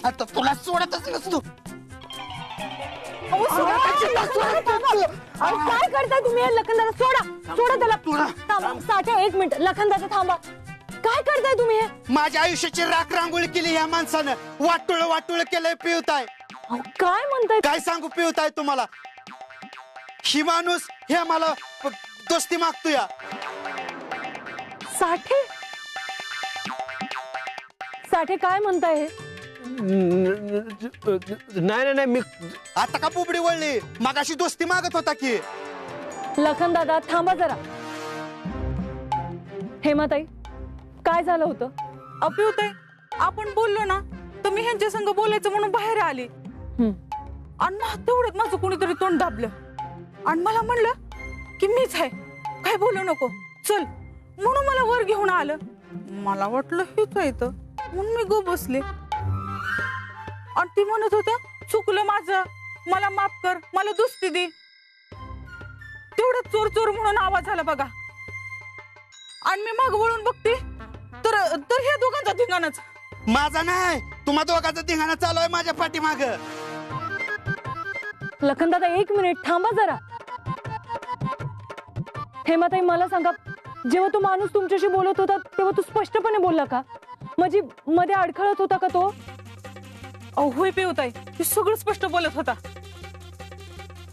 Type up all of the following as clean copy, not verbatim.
आता तुला सोडतच नसतो. काय करताय तुम्ही? लखनदादा सोडा, सोडा त्याला. थांबा साठे, एक मिनिट. लखनदादा थांबा, काय करताय तुम्ही? हे माझ्या आयुष्याची राख रांगोळी केली या माणसानं. वाटुळ वाटुळ केलंय पिवताय. काय म्हणताय? काय सांगू पिवताय तुम्हाला? ही माणूस हे मला दोस्ती मागतोय. साठे, साठे काय म्हणताय हे? नाही नाही मी आता का बुबडी वळली? मगाशी दोस्ती मागत होता की. लखनदादा थांबा जरा. हेमाताई, काय झालं होतं? अपिवताई, आपण बोललो ना तर मी ह्यांच्या संग बोलायचं म्हणून बाहेर आले आणि तेवढ्यात माझं कोणीतरी तोंड दाबलं आणि मला म्हणलं की मीच आहे, काय बोलू नको, चल. म्हणून मला वर घेऊन आलं. मला वाटलं हेच आहे तर म्हणून मी गो बसले. आणि ती म्हणत होता चुकलं माझं, मला माफ कर, मला दुसती दे. तेवढं चोर चोर म्हणून आवाज आला बघा. आणि मी माग वळून बघते तर ह्या दोघांचा धिंगाणाच. माझा नाही, तुम्हा दोघांचा धिंगाणा चालू आहे माझ्या पाठीमाग. लखनदादा एक मिनिट थांबा जरा. हेमाताई मला सांगा, जेव्हा तो माणूस तुमच्याशी बोलत होता तेव्हा तू स्पष्टपणे बोलला का? म्हणजे मध्ये अडखळत होता का तो? होय पिवताई, ती सगळं स्पष्ट बोलत होता.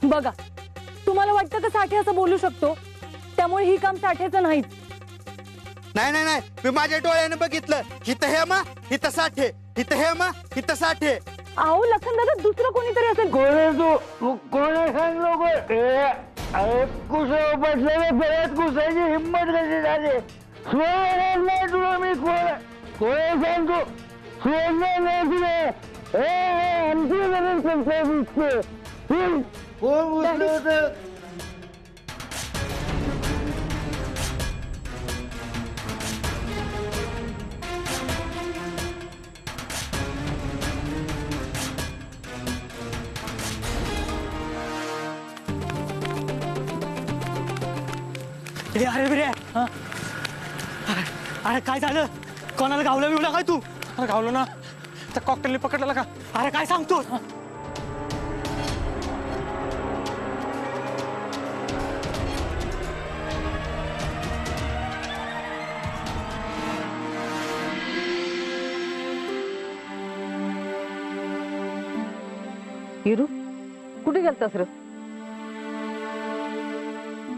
बघा, तुम्हाला वाटतं का साठे असं बोलू शकतो? त्यामुळे ही काम साठेचं नाहीच. नाही नाही नाही, मी माझ्या डोळ्याने बघितलं. हिथं हेमा, हिथं साठे, हिथं हेमा, हिथं साठे. अहो लखनदादा, दुसरं कोणीतरी असेल. कोण आहे तू? कोण आहे सांग लोक? अरे कुसळ बसलेले परत कुसायची हिंमत कशी झाली? सोडणार नाही तुला मी. कोण आहे सांग तू? सोडणार नाही तुला. कोण बसलं होतं? अरे बिरे, अरे काय झालं? कोणाला गावलं बिवला काय तू? अरे गावलो ना, त्या कॉकटेलने पकडलेला का? अरे काय सांगतो? हिरू, कुठे गेलतास रे?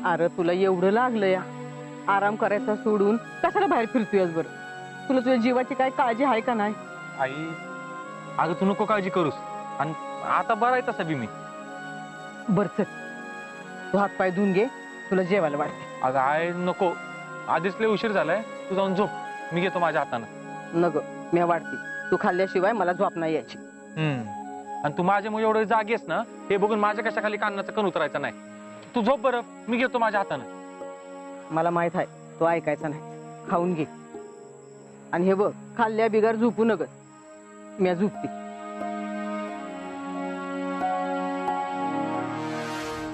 अरे तुला एवढं लागलं या, आराम करायचा सोडून कशाला बाहेर फिरतोयस? बरं, तुला तुझ्या जीवाची काय काळजी आहे का नाही? आई, अगं तू नको काळजी करूस. आणि आता बरा आहे तसा बी मी. बर चल, तू हात पाय धुवून घे, तुला जेवायला वाटते. अगं आय नको, आधीच लय उशीर झालाय. तू जाऊन झोप, मी घेतो माझ्या हातानं. नग, मी वाटते. तू खाल्ल्याशिवाय मला झोप नाही यायची. आणि तू माझ्यामुळे एवढं जागी आहेस ना, हे बघून माझ्या कशा खाली कानाचं कण उतरायचं नाही. तू झोप बरं, मी घेतो माझ्या हातानं. मला माहित आहे तो ऐकायचा नाही. खाऊन घे. आणि हे बघ, खाल्ल्या बिगर झोपू नग. मी झोपते.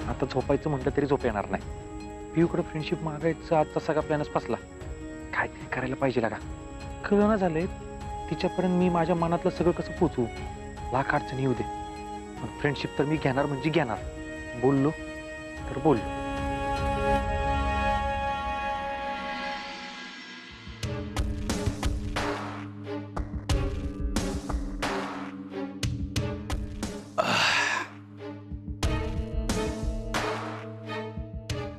आता झोपायचं म्हटलं तरी झोप येणार नाही. पियूकडे फ्रेंडशिप मागायचं आजचा सगळा प्लॅनच फसला. काहीतरी करायला पाहिजे लागा. कळलं ना झालंय तिच्यापर्यंत मी माझ्या मनातलं सगळं कसं पोचवू. लाख अडचणी येऊ दे, पण फ्रेंडशिप तर मी घेणार म्हणजे घेणार. बोललो तर बोललो.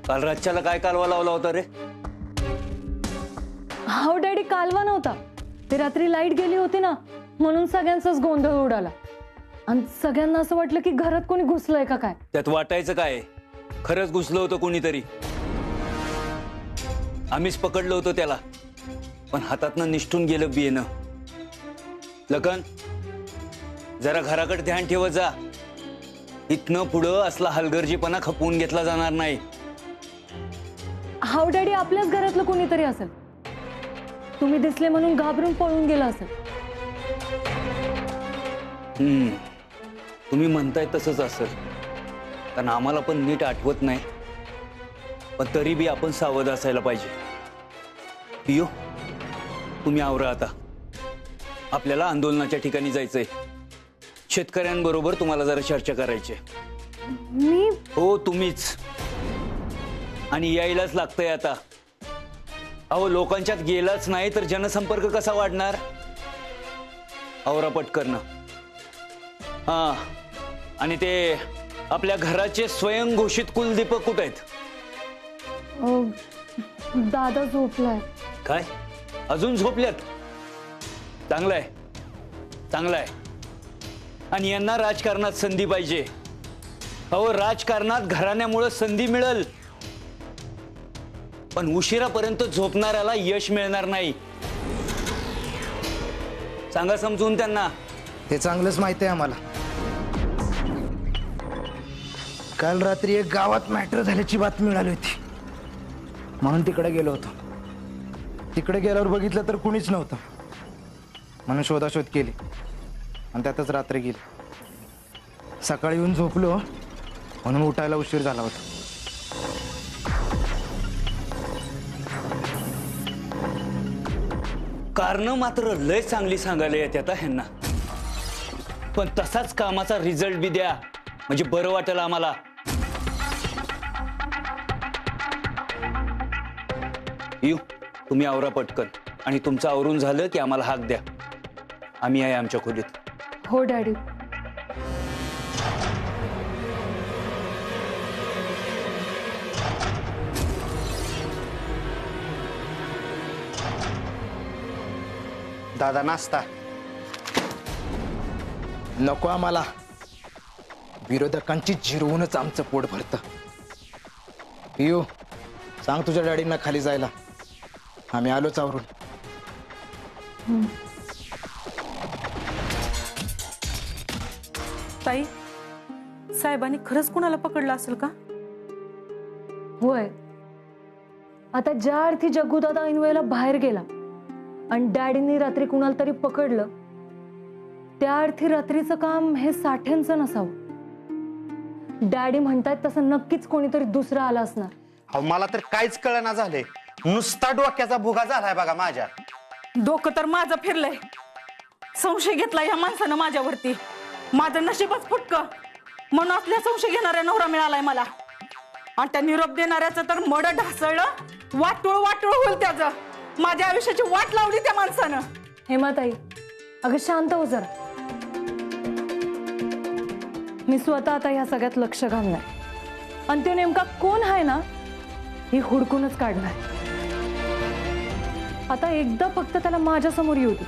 काल रातच्याला काय कालवा लावला होता रे? हो डॅडी, कालवा नव्हता. ते रात्री लाईट गेली होती ना, म्हणून सगळ्यांचाच गोंधळ उडाला. आणि सगळ्यांना असं वाटलं की घरात कोणी घुसलंय का काय. त्यात वाटायचं काय? खरंच घुसलं होतं कोणीतरी. आम्हीच पकडलं होतं त्याला, पण हातातनं निष्ठून गेलं बियेनं. लखन, जरा घराकडे ध्यान ठेवत जा. इथनं पुढं असला हलगर्जीपणा खपवून घेतला जाणार नाही. हाव डॅडी, आपल्याच घरातलं कोणीतरी असेल. तुम्ही दिसले म्हणून घाबरून पळून गेला असेल. तुम्ही म्हणताय तसंच असेल, कारण आम्हाला पण नीट आठवत नाही. पण तरी बी आपण सावध असायला पाहिजे. पियो, तुम्ही आवरा आता. आपल्याला आंदोलनाच्या ठिकाणी जायचंय. शेतकऱ्यांबरोबर तुम्हाला जरा चर्चा करायची आहे. मी हो तुम्हीच. आणि यायलाच लागतंय आता. अहो लोकांच्यात गेलाच नाही तर जनसंपर्क कसा वाढणार. आवरा पटकन. हा आणि ते आपल्या घराचे स्वयंघोषित कुलदीपक कुठे आहेत? दादा झोपलाय. काय अजून झोपल्यात? चांगलंय चांगलंय. आणि यांना राजकारणात संधी पाहिजे. अहो राजकारणात घराण्यामुळे संधी मिळेल पण उशिरापर्यंत झोपणाऱ्याला यश मिळणार नाही. सांगा समजून त्यांना. ते चांगलंच माहिती आहे आम्हाला. काल रात्री एक गावात मॅटर झाल्याची बातमी मिळाली होती म्हणून तिकडे गेलो होतो. तिकडे गेल्यावर बघितलं तर कुणीच नव्हतं म्हणून शोधाशोध केली आणि त्यातच रात्र गेली. सकाळी येऊन झोपलो म्हणून उठायला उशीर झाला होता. कारण मात्र लय चांगली सांगायला येते आता ह्यांना. पण तसाच कामाचा रिझल्ट बी द्या म्हणजे बरं वाटेल आम्हाला. येऊ तुम्ही आवरा पटकन आणि तुमचं आवरून झालं की आम्हाला हाक द्या. आम्ही आहे आमच्या खोलीत. हो डॅडी. दादा नाश्ता. नको आम्हाला. विरोधकांची जिरवूनच आमचं पोट भरतं. पियू सांग तुझ्या डॅडींना खाली जायला. आम्ही आलोच आवरून. ताई साहेबांनी खरंच कुणाला पकडलं असेल का? होय. आता ज्या अर्थी जग्गू दादा ऐनवेळेला बाहेर गेला आणि डॅडींनी रात्री कुणाला तरी पकडलं त्या अर्थी रात्रीचं काम हे साठ्यांचं नसावं. डॅडी म्हणतायत तसं नक्कीच कोणीतरी दुसरं आलं असणार. अहो मला तर काहीच कळना झालंय. नुसता डोक्याचा भुगा झालाय बघा माझ्या. डोकं तर माझं फिरलंय. संशय घेतला या माणसानं माझ्यावरती. माझं नशीबच फुटकं म्हणून असल्या संशय घेणाऱ्या नवरा मिळालाय मला. आणि त्या निरोप देणाऱ्याचं तर मड ढासळलं. वाटोळ वाटोळ होईल त्याचं. माझ्या आयुष्याची वाट लावली त्या माणसानं. हेमाताई अगं शांत हो जरा. मी स्वतः आता ह्या सगळ्यात लक्ष घालणार आणि तो नेमका कोण आहे ना हे हुडकूनच काढणार. आता एकदा फक्त त्याला माझ्या समोर येऊ दे.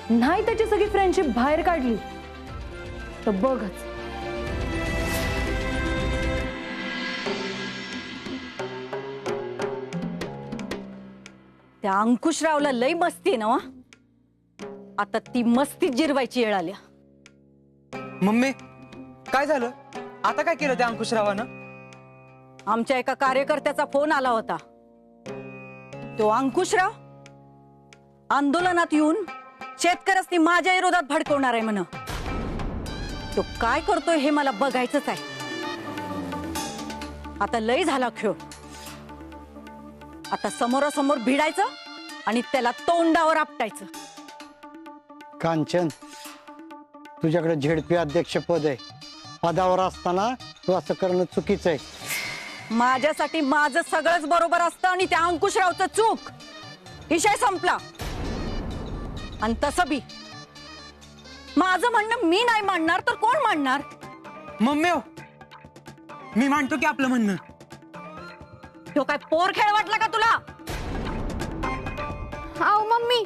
नाही त्याची सगळी फ्रेंडशिप बाहेर काढली तर बघच. त्या अंकुशरावला लई मस्ती आहे ना वा? आता ती मस्ती जिरवायची वेळ आल्या. मम्मी काय झालं? आता काय केलं त्या अंकुशरावानं? आमच्या एका कार्यकर्त्याचा फोन आला होता. तो अंकुशराव आंदोलनात येऊन शेतकऱ्यांनी माझ्या विरोधात भडकवणार आहे म्हण. तो काय करतोय हे मला बघायचंच आहे. आता लय झाला खेळ. आता समोरासमोर भिडायचं आणि त्याला तोंडावर आपटायचं. कांचन तुझ्याकडे झेडपी अध्यक्ष पद आहे. पदावर असताना तू असं करणं चुकीचं आहे. माझ्यासाठी माझं सगळंच बरोबर असतं आणि त्या अंकुशरावचं चूक. विषय संपला. आणि तसं बी माझं म्हणणं मी नाही मांडणार तर कोण मांडणार? मम्मी हो मी मांडतो की आपलं म्हणणं. तो काय पोर खेळ वाटला का तुला? आओ मम्मी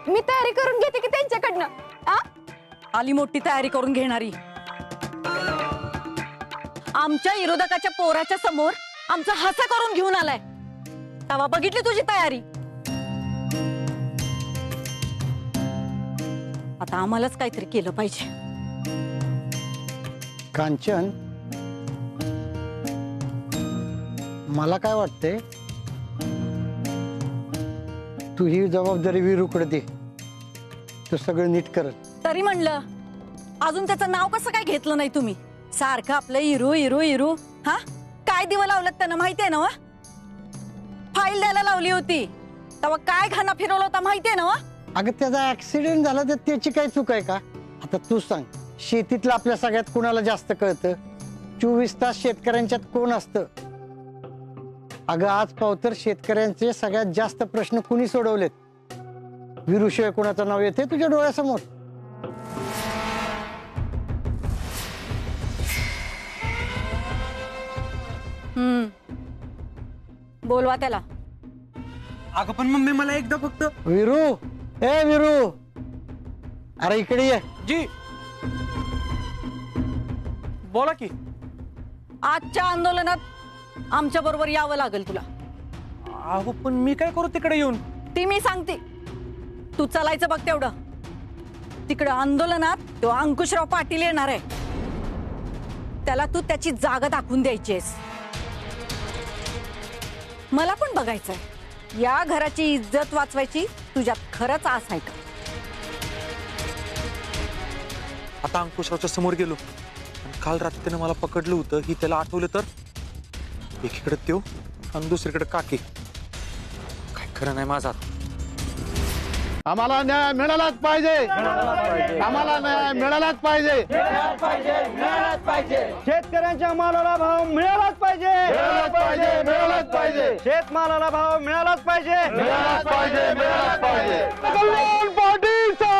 मी तयारी करून घेते की त्यांच्याकडनं. आली मोठी तयारी करून घेणारी. आमच्या विरोधकाच्या पोराच्या समोर आमचा हसा करून घेऊन आलाय. तेव्हा बघितली तुझी तयारी. आता आम्हालाच काहीतरी केलं पाहिजे. कांचन मला काय वाटते तू ही जबाबदारी वीरूकडे दे. तो सगळं नीट करत. तरी म्हणलं अजून त्याचं नाव कसं काय घेतलं नाही तुम्ही? सारखं आपलं इरू इरू इरू. हा काय दिवं लावलं त्यानं माहितीये ना? फाईल द्यायला लावली होती तेव्हा काय घाणा फिरवला होता माहितीये ना? अगं त्याचा ऍक्सिडेंट झाला तर त्याची काय चूक आहे का? आता तू सांग, शेतीतलं आपल्या सगळ्यात कोणाला जास्त कळतं? 24 तास शेतकऱ्यांच्यात कोण असतं? अगं आज पाव तर शेतकऱ्यांचे सगळ्यात जास्त प्रश्न कुणी सोडवलेत? विरुशिवाय कोणाचं नाव येते तुझ्या डोळ्यासमोर? बोलवा त्याला. अगं पण मम्मी मला एकदा फक्त. विरू, ए विरू, अरे इकडे ये. जी बोला की. आजच्या आंदोलनात आमच्या बरोबर यावं लागेल तुला. अहो पण मी काय करू तिकडे येऊन? ती मी सांगते, तू चालायचं बघ तेवढं. तिकडं आंदोलनात तो अंकुशराव पाटील येणार आहे, त्याला तू त्याची जागा दाखवून द्यायचीस. मला पण बघायचंय या घराची इज्जत वाचवायची तुझ्यात खरंच आस आहे का? आता अंकुशरावच्या समोर गेलो आणि काल रात्री त्याने मला पकडलं होतं, ही त्याला आठवलं तर एकीकडे त्यो आणि दुसरीकडे काकी. काय खरं नाही माझा. आम्हाला न्याय मिळालाच पाहिजे, आम्हाला न्याय मिळालाच पाहिजे. शेतकऱ्यांच्या मालाला भाव मिळालाच पाहिजे, मिळालाच पाहिजे. शेतमालाला भाव मिळालाच पाहिजे. जनकल्याण पार्टीचा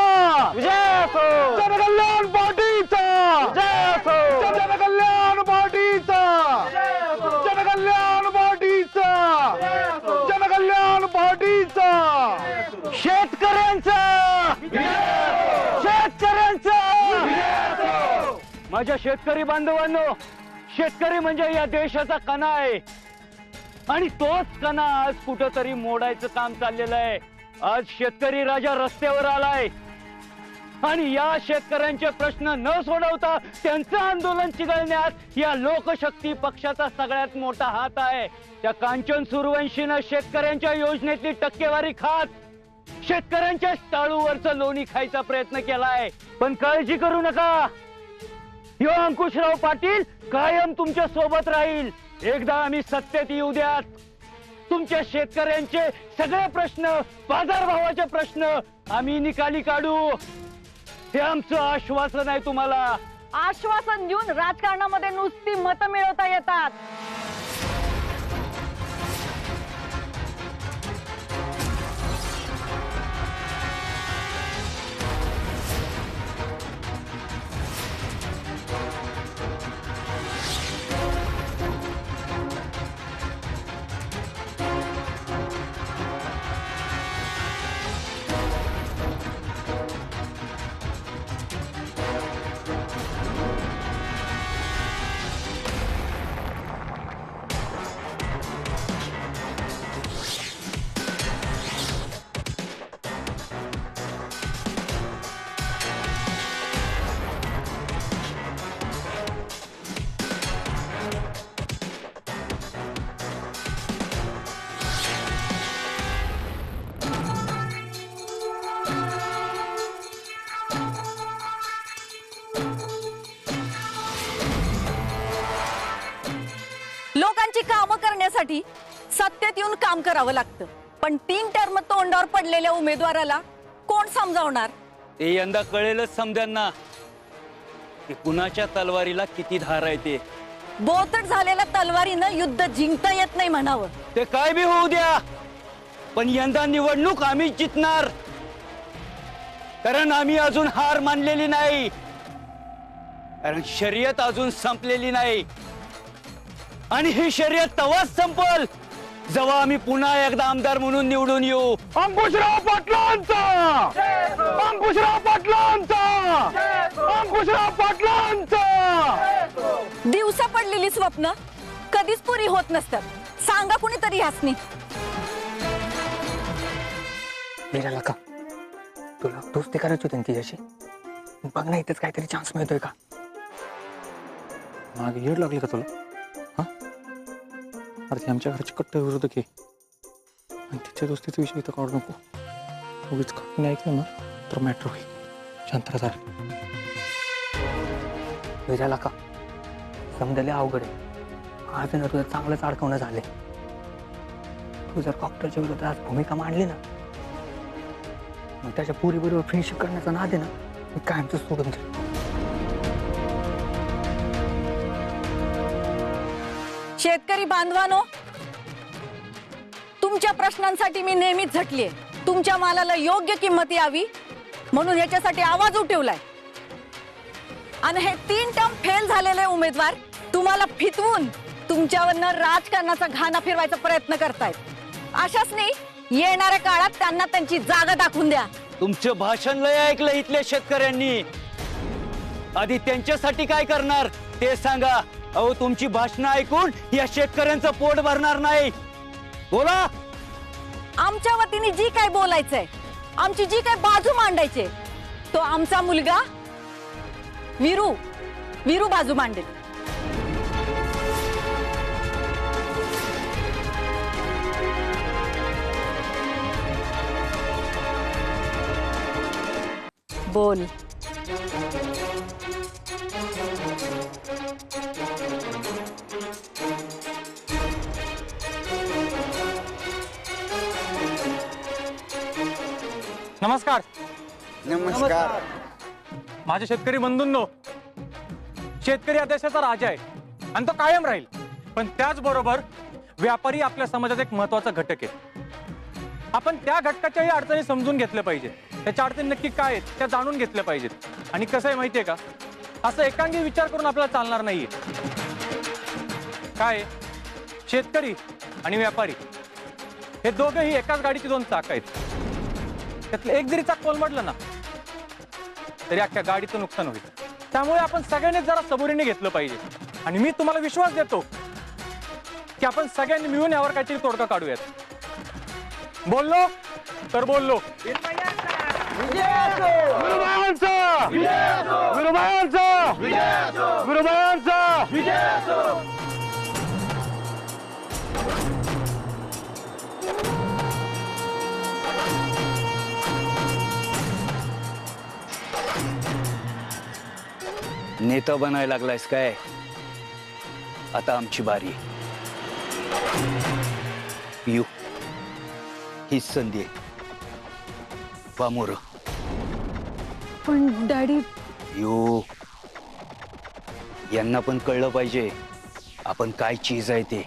विजय असो. जनकल्याण पार्टीचा विजय असो. जनकल्याण पार्टीचा जनकल्याण पार्टीचा जनकल्याण पार्टीचा. शेतकऱ्यांचा माझ्या शेतकरी बांधवांनो, शेतकरी म्हणजे या देशाचा कणा आहे आणि तोच कणा आज कुठंतरी मोडायचं काम चाललेलं आहे. आज शेतकरी राजा रस्त्यावर आलाय आणि या शेतकऱ्यांचे प्रश्न न सोडवता त्यांचं आंदोलन चिघळण्यात या लोकशक्ती पक्षाचा सगळ्यात मोठा हात आहे. त्या कांचन सूर्यवंशीनं शेतकऱ्यांच्या योजनेतली टक्केवारी खात शेतकऱ्यांच्या टाळूवरचं लोणी खायचा प्रयत्न केलाय. पण काळजी करू नका, यो अंकुशराव पाटील कायम तुमच्या सोबत राहील. एकदा आम्ही सत्तेत येऊ द्यात, तुमच्या शेतकऱ्यांचे सगळे प्रश्न, बाजारभावाचे प्रश्न आम्ही निकाली काढू. हे आमचं आश्वासन आहे तुम्हाला. आश्वासन देऊन राजकारणामध्ये नुसती मतं मिळवता येतात. लोकांची कामं करण्यासाठी सत्तेत येऊन काम करावं लागतं, पण 3 टर्म तोंडावर पडलेल्या उमेदवाराला कोण समजावणार? ते यंदा कळेलच समजांना की कुणाच्या तलवारीला किती धार आहे ते. बोथट झालेल्या तलवारीनं युद्ध जिंकता येत नाही म्हणावं. ते काय बी होऊ द्या, पण यंदा निवडणूक आम्ही जिंकणार, कारण आम्ही अजून हार मानलेली नाही, कारण शर्यत अजून संपलेली नाही आणि ही शर्यत तेव्हाच संपल जेव्हा आम्ही पुन्हा एकदा आमदार म्हणून निवडून येऊ. अंकुशराव पाटलांचा, अंकुशराव पाटलांचा, अंकुशराव पाटलांचा. दिवसा पडलेली स्वप्न कधीच पुरी होत नसतात. सांगा कुणीतरी ह्यासनी. मीराला का तुला दोस्ती करायची होती ना तिच्याशी? बघ ना इथेच काहीतरी चान्स मिळतोय का? मागे येड लागली का तुला? हा अरे ती आमच्या घरची कट्टर विरोधक आहे आणि तिच्या दोस्तीचा विषय इथं काढू नको. उगीच काकीने ऐकलं ना तर मॅटर होईल. शांत राहा. मीराला का समजायला अवघड आहे. आज ना तुझं चांगलंच अडकवणं झालंय. तू जर डॉक्टरच्या विरोधात भूमिका मांडली ना मग त्याच्या पुरीबरोबर फ्रेंडशिप करण्याचा नाद आहे ना, मी कायमचं सोडून दे. शेतकरी बांधवानो, तुमच्या प्रश्नांसाठी मी नेहमीच झटलीये. तुमच्या मालाला योग्य किंमत यावी म्हणून याच्यासाठी आवाज उठवलाय. आणि हे 3 टर्म फेल झालेले उमेदवार तुम्हाला फितवून तुमच्यावरनं राजकारणाचा घाणा फिरवायचा प्रयत्न करतायत. अशाच येणाऱ्या काळात त्यांना त्यांची जागा दाखवून द्या. तुमचं भाषण लय ऐकलं इथल्या शेतकऱ्यांनी. आधी त्यांच्यासाठी काय करणार ते सांगा. अहो, तुमची भाषणं ऐकून या शेतकऱ्यांचं पोट भरणार नाही. बोला. आमच्या वतीने जी काय बोलायचंय, आमची जी काय बाजू मांडायची, तो आमचा मुलगा वीरू बाजू मांडेल. बोल. नमस्कार. नमस्कार. माझे शेतकरी बंधूंनो, शेतकरी हा देशाचा राजा आहे आणि तो कायम राहील. पण त्याचबरोबर व्यापारी आपल्या समाजाचा एक महत्वाचा घटक आहे. आपण त्या घटकाच्याही अडचणी समजून घेतल्या पाहिजे. त्याच्या अडचणी नक्की काय आहेत त्या जाणून घेतल्या पाहिजेत. आणि कसं आहे माहितीये का, असं एकांगी विचार करून आपल्याला चालणार नाहीये. काय शेतकरी आणि व्यापारी हे दोघेही एकाच गाडीची 2 चाक आहेत. त्यातलं एक जरी चाक कोलमडलं ना तरी अख्ख्या गाडीचं नुकसान होईल. त्यामुळे आपण सगळ्यांनी जरा सबुरीने घेतलं पाहिजे. आणि मी तुम्हाला विश्वास देतो की आपण सगळ्यांनी मिळून यावर काहीतरी तोडगा काढूयात. बोललो तर बोललो. नेता बनायला लागलायस काय? आता आमची बारी. यू ही संधी आहे. वामोर. पण डॅडी, यू यांना पण कळलं पाहिजे आपण काय चीज आहे ते.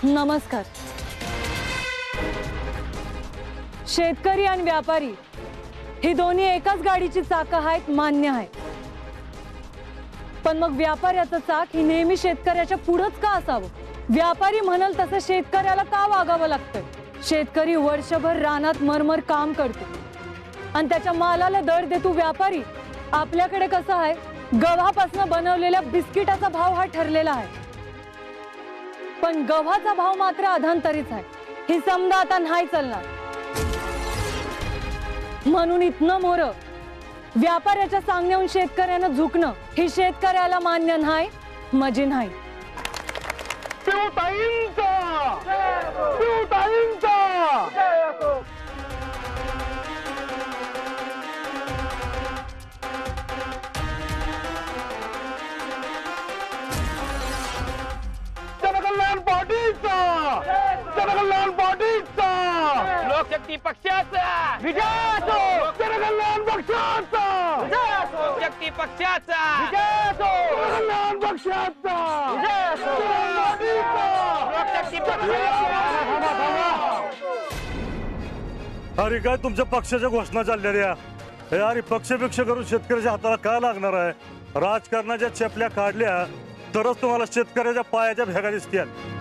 नमस्कार. शेतकरी आणि व्यापारी ही दोन्ही एकाच गाडीची चाकं आहेत, मान्य आहे. पण मग व्यापाऱ्याचं चाक ही नेहमी शेतकऱ्याच्या पुढंच का असावं? व्यापारी म्हणाल तसं शेतकऱ्याला का वागावं लागतंय? शेतकरी वर्षभर रानात मरमर काम करतो आणि त्याच्या मालाला दर देतो व्यापारी. आपल्याकडे कसं आहे, गव्हापासून बनवलेल्या बिस्किटाचा भाव हा ठरलेला आहे. पण गव्हाचा भाव मात्र अधांतरीच आहे. ही समजा आता नाही चालणार. म्हणून इथनं मोर व्यापाऱ्याच्या सांगण्याहून शेतकऱ्यानं झुकणं ही शेतकऱ्याला मान्य नाही, मजी नाही. लोकशक्ती पक्षाचा विजय असो. जनकल्याण पक्षाचा विजय असो. लोकशक्ती पक्षाचा विजय असो. जनकल्याण पक्षाचा विजय असो. लोकशक्ती पक्षाचा. अरे काय तुमच्या पक्षाच्या घोषणा चाललेल्या? अरे पक्षपेक्ष करून शेतकऱ्याच्या हाताला काय लागणार आहे? राजकारणाच्या चपल्या काढल्या तरच तुम्हाला शेतकऱ्याच्या पायाच्या भेगा दिसतील.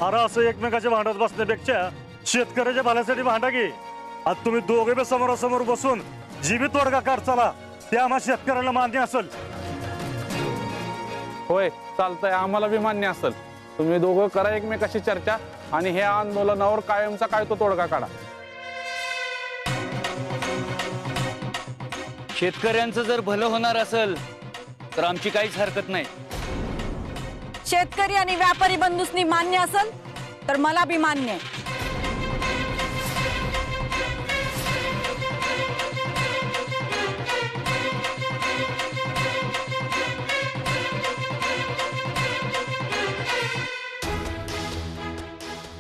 अरे असं एकमेकाच्या भांडत बसण्यापेक्षा शेतकऱ्याच्या भल्यासाठी भांडा की. आज तुम्ही दोघे बी समोरासमोर बसून जीवित तोडगा काढ चला, ते आम्हा शेतकऱ्याला मान्य असेल. होय, चालतंय, आम्हाला बी मान्य असेल. तुम्ही दोघं करा एकमेकाशी चर्चा आणि हे आंदोलनावर कायमचा काय तो तोडगा काढा. शेतकऱ्यांचं जर भलं होणार असेल तर आमची काहीच हरकत नाही. शेतकरी आणि व्यापारी बंधूसनी मान्य असेल तर मला बी मान्य आहे.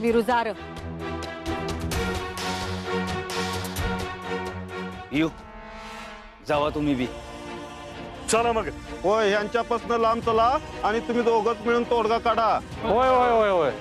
विरुजार येऊ जावा तुम्ही बी. चला मग. होय, यांच्यापासून लांब चला आणि तुम्ही दोघंच मिळून तोडगा काढा. होय होय होय होय.